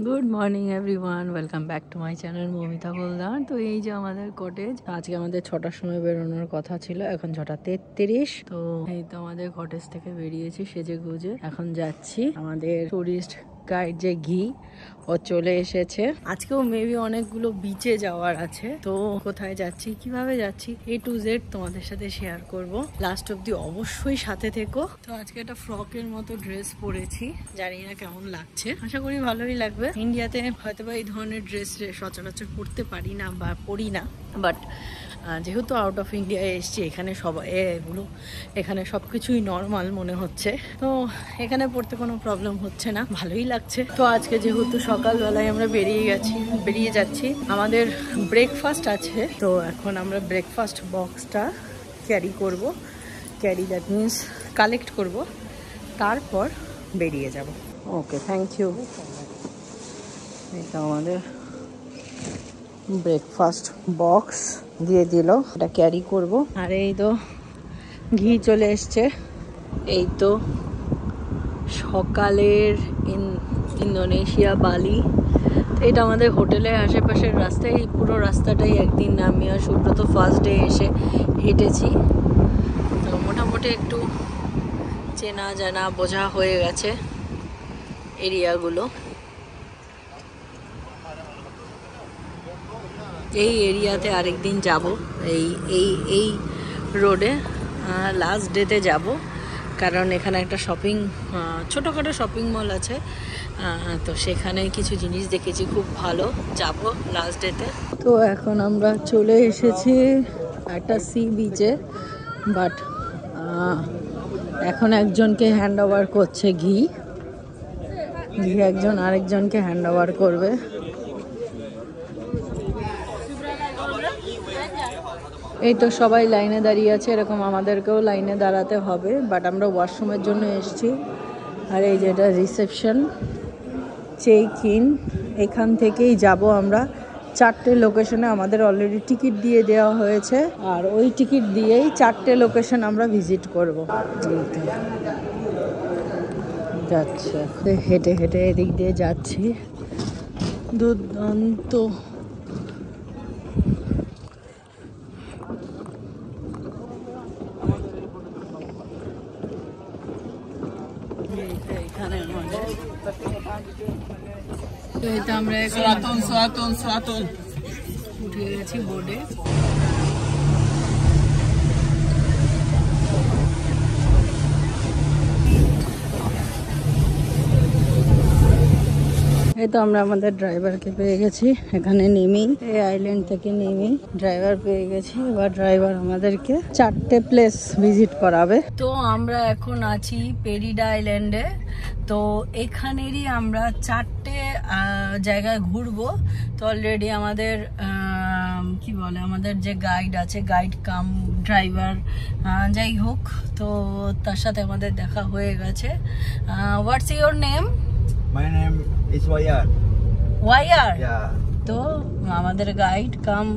Good morning everyone, welcome back to my channel Moumita Goldar. তো এই যে আমাদের কটেজ, আজকে আমাদের 6টার সময় বেরোনোর কথা ছিল, এখন 6:33। তো এই তো আমাদের কটেজ থেকে বেরিয়েছি সেজে গুজে, এখন যাচ্ছি আমাদের টুরিস্ট গাইড যে ঘি, ও চলে এসেছে। আজকেও মেবি অনেকগুলো বিচে যাওয়ার আছে। তো কোথায় যাচ্ছি, কিভাবে যাচ্ছি, A to Z তোমাদের সাথে শেয়ার করব। লাস্ট অব্দি অবশ্যই সাথে থেকো। তো আজকে একটা ফ্রকের মতো ড্রেস পরেছি, জানি না কেমন লাগছে, আশা করি ভালোই লাগবে। ইন্ডিয়াতে হয়তো বা এই ধরনের ড্রেস সচরাচর পরতে পারি না বা পরি না, বাট যেহেতু আউট অফ ইন্ডিয়া এসছি, এখানে এখানে সবকিছুই নর্মাল মনে হচ্ছে। তো এখানে পড়তে কোনো প্রবলেম হচ্ছে না, ভালোই লাগছে। তো আজকে যেহেতু সকালবেলায় আমরা বেরিয়ে যাচ্ছি, আমাদের ব্রেকফাস্ট আছে। তো এখন আমরা ব্রেকফাস্ট বক্সটা দ্যাট মিনস কালেক্ট করব, তারপর বেরিয়ে যাব। ওকে, থ্যাংক ইউ। এটা আমাদের ব্রেকফাস্ট বক্স দিয়ে দিল, এটা ক্যারি করব। আর এই তো ঘি চলে এসছে। এই তো সকালের ইন্দোনেশিয়া বালি। এটা আমাদের হোটেলের আশেপাশের রাস্তা, এই পুরো রাস্তাটাই একদিন আমি আর সুব্রত ফার্স্ট ডে এসে হেঁটেছি। তো মোটামুটি একটু চেনা জানা বোঝা হয়ে গেছে এরিয়াগুলো। এই এরিয়াতে আরেকদিন যাব, এই রোডে লাস্ট ডেতে যাব, কারণ এখানে একটা ছোটোখাটো শপিং মল আছে। তো সেখানে কিছু জিনিস দেখেছি, খুব ভালো, যাব লাস্ট ডেতে। তো এখন আমরা চলে এসেছি একটা সি বিচে, বাট এখন একজনকে হ্যান্ড ওভার করছে ঘি একজন আরেকজনকে হ্যান্ড ওভার করবে। এই তো সবাই লাইনে দাঁড়িয়ে আছে, এরকম আমাদেরকেও লাইনে দাঁড়াতে হবে, বাট আমরা ওয়াশরুমের জন্য এসেছি। আর এই যেটা রিসেপশন, চেক ইন, এখান থেকেই যাব আমরা 4টে লোকেশনে। আমাদের অলরেডি টিকিট দিয়ে দেওয়া হয়েছে, আর ওই টিকিট দিয়েই 4টে লোকেশন আমরা ভিজিট করব। যাচ্ছে হেঁটে হেঁটে এদিক দিয়ে যাচ্ছি, দুর্দান্ত। এখানে আমরা উঠে গেছি বোর্ডে। এই তো আমরা আমাদের ড্রাইভারকে পেয়ে গেছি, এখানে নেমেই, এই আইল্যান্ড থেকে নেমেই ড্রাইভার পেয়ে গেছি। এবার ড্রাইভার আমাদেরকে 4টে প্লেস ভিজিট করাবে। তো আমরা এখন আছি পেরিডা আইল্যান্ডে। তো এখানেরই আমরা 4টে জায়গায় ঘুরবো। তো অলরেডি আমাদের আমাদের যে গাইড আছে, গাইড কাম ড্রাইভার যাই হোক, তো তার সাথে আমাদের দেখা হয়ে গেছে। What's your name? My name is Wayar. Wayar? Yeah. তো আমাদের গাইড কাম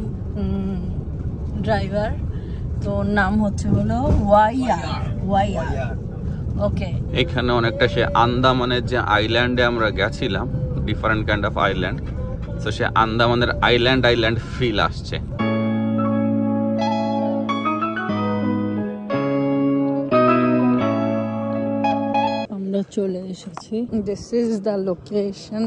ড্রাইভার, তো নাম হলো ওয়াইয়ার। ওকে। এখানে অনেকটা সে আন্দামানের যে আইল্যান্ডে আমরা গেছিলাম, ডিফারেন্ট কাইন্ড অফ আইল্যান্ড, তো সে আন্দামানের আইল্যান্ড ফিল আসছে। আমরা চলে এসেছি, this is the location.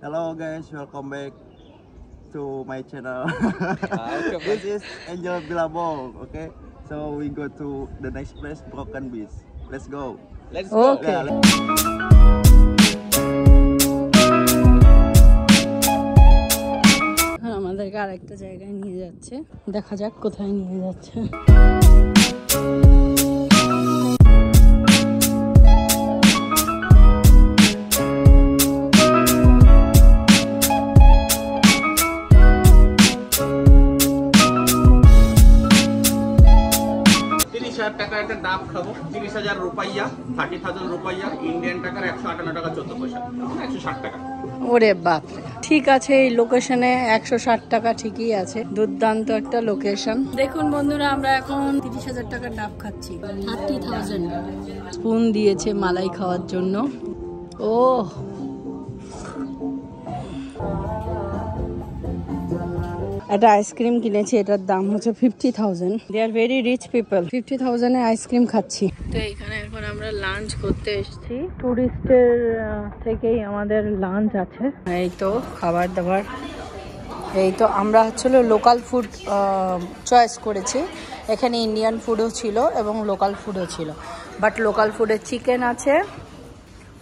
Hello guys, welcome back to my channel. This is Angel Bilabong. Okay, so we go to the next place, Broken Beach. Let's go. Okay. আমাদেরকে আরেকটা জায়গায় নিয়ে যাচ্ছে, দেখা যাক কোথায় নিয়ে যাচ্ছে। 30,000 টাকার একটা ডাব খাবো, 30,000 রুপাইয়া, 30,000 রুপাইয়া, ইন্ডিয়ান টাকার 158 টাকা 14 পয়সা, 160 টাকা। ওরে বাপ, ঠিক আছে, এই লোকেশনে 160 টাকা ঠিকই আছে। দুর্দান্ত একটা লোকেশন। দেখুন বন্ধুরা, আমরা এখন 30,000 টাকার ডাব খাচ্ছি। 30,000 স্পুন দিয়েছে মালাই খাওয়ার জন্য। ও একটা আইসক্রিম কিনেছি, এটার দাম হচ্ছে 50,000। They are very rich people. 50,000 এ আইসক্রিম খাচ্ছি। তো এখানে এখন আমরা লাঞ্চ করতে এসেছি। টুরিস্টের থেকেই আমাদের লাঞ্চ আছে। এই তো খাবার দাবার, এই তো আমরা হচ্ছিল লোকাল ফুড চয়েস করেছি। এখানে ইন্ডিয়ান ফুডও ছিল এবং লোকাল ফুডও ছিল। বাট লোকাল ফুডে চিকেন আছে,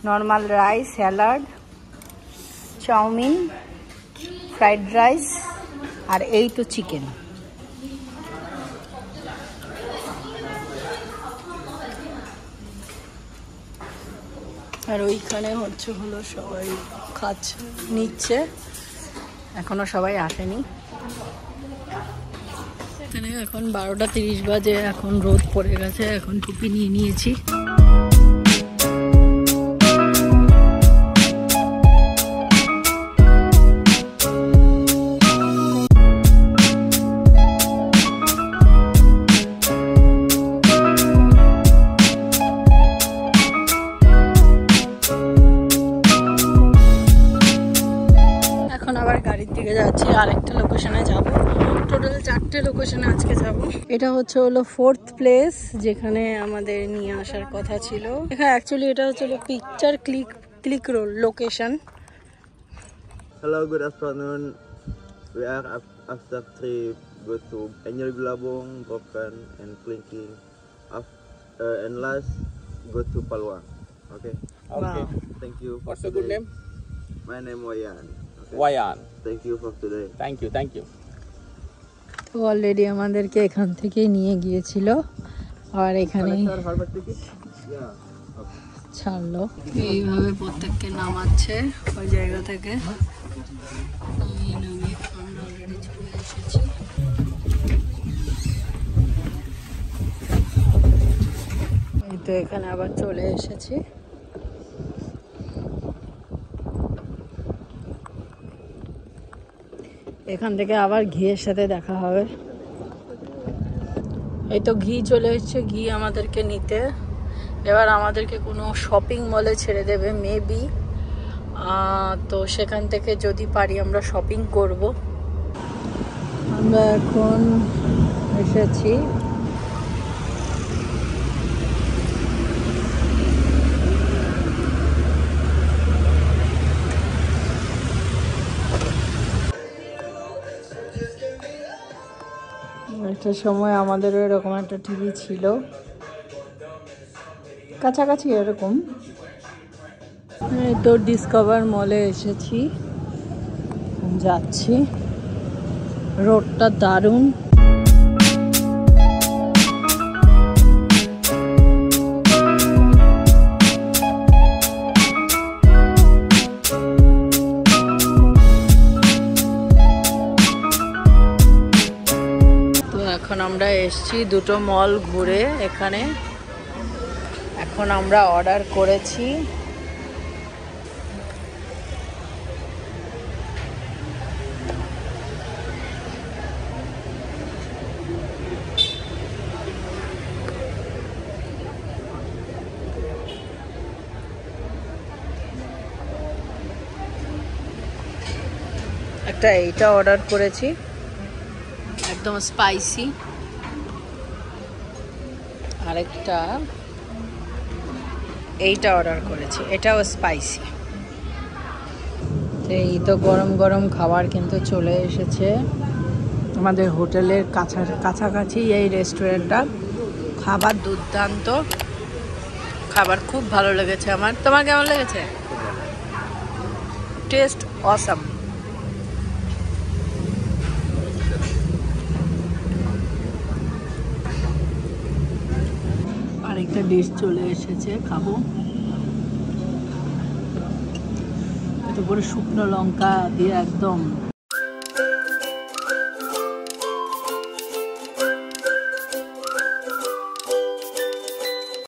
normal rice, salad, chow mein, fried rice, আর এই তো চিকেন। আর ওইখানে হলো সবাই খাচ্ছে, নিচ্ছে, এখনো সবাই আসেনি। এখানে এখন 12টা 30 বাজে, এখন রোদ পড়ে গেছে, এখন টুপি নিয়ে নিয়েছি। যাচ্ছি, আরেকটা লোকেশনে যাব। টোটাল 4টে লোকেশনে আজকে যাব। এটা হলো 4th প্লেস যেখানে আমাদের নিয়ে আসার কথা ছিল। এখানে অ্যাকচুয়ালি এটা হলো picture click roll location. Hello, good afternoon. We are after trip go to Enjoy Bilabong, Broken and Clinking. And last go to Palwang. Okay. Okay. Thank you. What's your good name? My name Wayan. Okay. Wayan. Thank you for today. Thank you. তো already আমাদেরকে এখান থেকে নিয়ে গিয়েছিল, আর এখানে ছাড়লো। এইভাবে প্রত্যেককে নামাচ্ছে ওই জায়গা থেকে। আমরা অলরেডি চলে এসেছি। এই তো এখানে আবার চলে এসেছি। এখান থেকে আবার ঘিয়ের সাথে দেখা হবে। এই তো ঘি চলে এসেছে, ঘি আমাদেরকে নিতে। এবার আমাদেরকে কোনো শপিং মলে ছেড়ে দেবে মেবি। তো সেখান থেকে যদি পারি আমরা শপিং করব। আমরা এখন এসেছি একটা সময় আমাদেরও এরকম একটা টিভি ছিল, কাছাকাছি এরকম। তো ডিসকভার মলে এসেছি, যাচ্ছি। রোডটা দারুণ। এখন আমরা এসেছি দুটো মল ঘুরে এখানে। এখন আমরা অর্ডার করেছি একটা, এইটা অর্ডার করেছি একদম স্পাইসি, আরেকটা এইটা অর্ডার করেছি, এটাও স্পাইসি। এই তো গরম গরম খাবার কিন্তু চলে এসেছে আমাদের হোটেলের কাছাকাছি এই রেস্টুরেন্টটা। খাবার দুর্দান্ত, খাবার খুব ভালো লেগেছে আমার। তোমার কেমন লেগেছে? Test awesome. আরেকটা ডিশ চলে এসেছে, খাবো। এত বড় শুকনো লঙ্কা দিয়ে একদম